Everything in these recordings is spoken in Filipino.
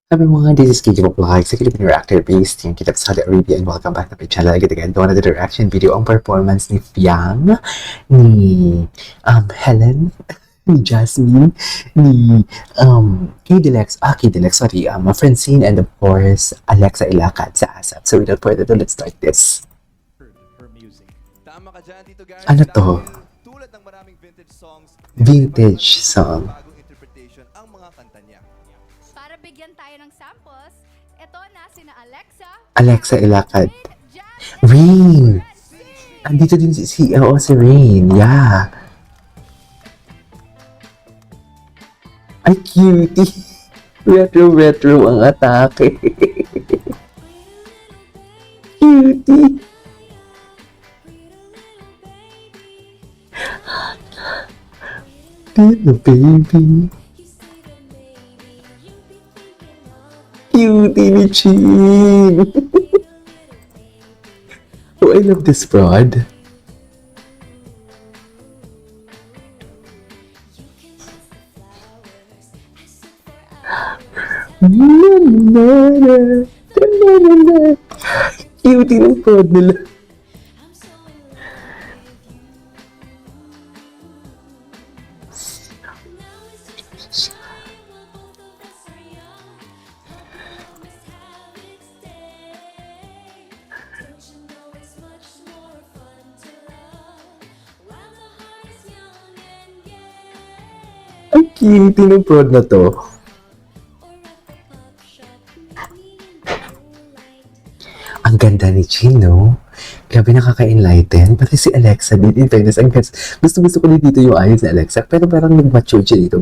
Sabi mo nga, this is KJ Vlog, sa Filipino reactor based yung Kitab Saudi Arabia, and welcome back to my channel again. Doon na reaction video ang performance ni Fiang, ni Helen, ni Jasmine, ni K-Delex, sorry, Francine, and of course, Alexa Ilacad sa ASAP. So without further ado, let's start this. Her music. Tama ka dyan, Tito Gary. Ano to? Tulad ng maraming vintage songs, Vintage song. bagong interpretation ang mga kanta niya. Para bigyan tayo ng samples, ito na sina Alexa Ilacad. Jazz, Rain! Andito din si Rain, yeah. Ay, cutie! Retro ang atake. Cutie! Little baby. Cutie ni Chin! Oh, I love this broad. Cutie ng broad nila. Ang cutie ng broad na to. Ang ganda ni Chin, no? Grabe nakaka-enlighten. Pati si Alexa din, in fairness, gusto ko din dito yung ayos ni Alexa. Pero parang nag-mature siya dito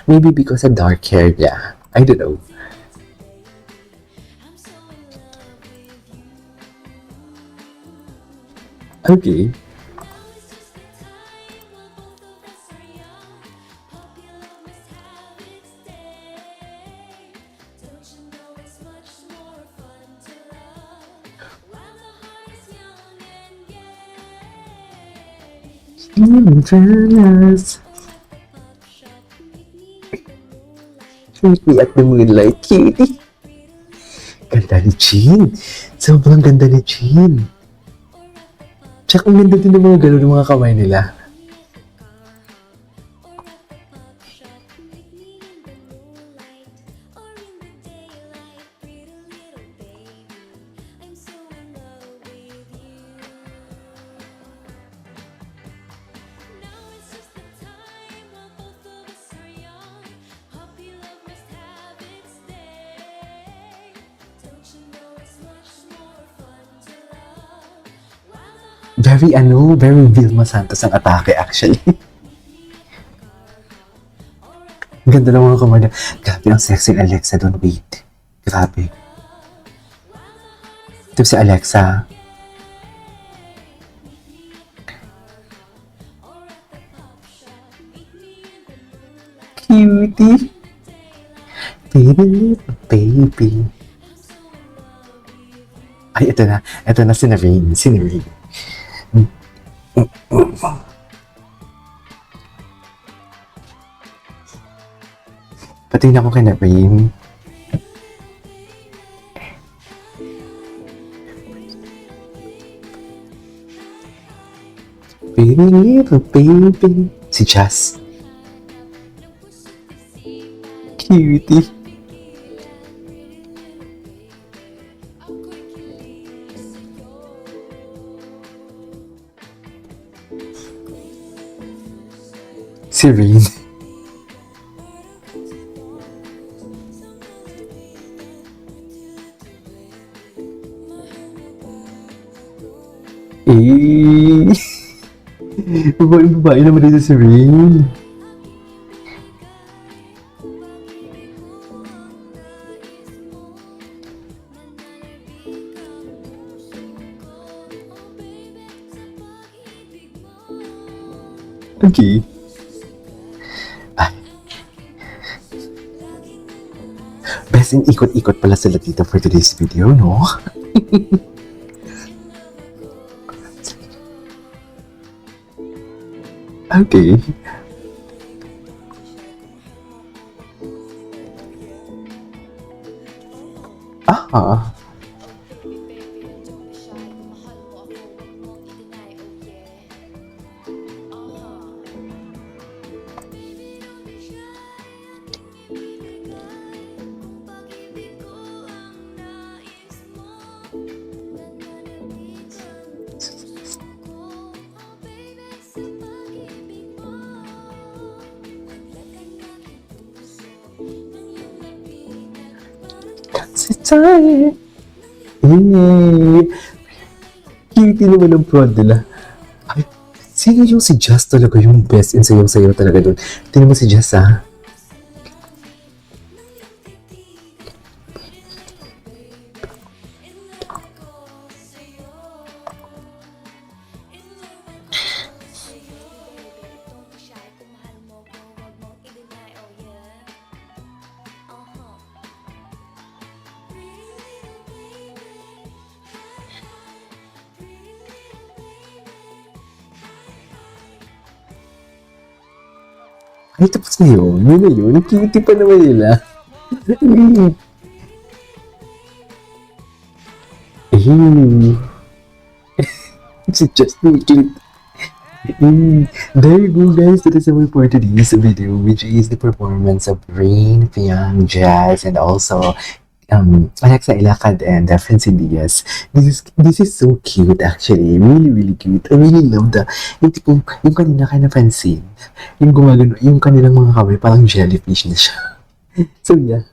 maybe because sa dark hair niya. I don't know. Okay. Meet me at the moonlight, cutie. Ganda ni Chin. Sobrang ganda ni Chin. Tsaka ang ganda din ng mga ganun ng mga kamay nila. Very Vilma Santos ang atake actually. Ganda ng mga kamay niya. Grabe ang sexy ng Alexa doon, wait. Grabe. Ito si Alexa. Cutie. Baby. Ay, ito na. Ito na si Naveen. Patingin ako kay Naveen. Baby. Si Jazz. Cutie. Si Rain. Babae naman dito si Rain. Okay. Ay. Best in ikot-ikot pala sila dito for today's video, no? Okay. Ah. Si Tay! Yay! Cutie naman ang prod nila. Ay, sino yung si Jess talaga yung best in sayaw-sayaw talaga doon? Tingnan mo si Jess, ha? Ay, tapos na yun. Yun na yun. Cutie pa naman nila. Si Justin cute. There you go, guys. That is our for today's video, which is the performance of Rain, Fiang, Jazz, and also Alexa Ilacad and Francine Diaz. This is so cute, actually. Really, really cute. I really love yung kanina kay na Francine, yung gumagano, yung kanilang mga kamay, parang jellyfish na siya. So yeah,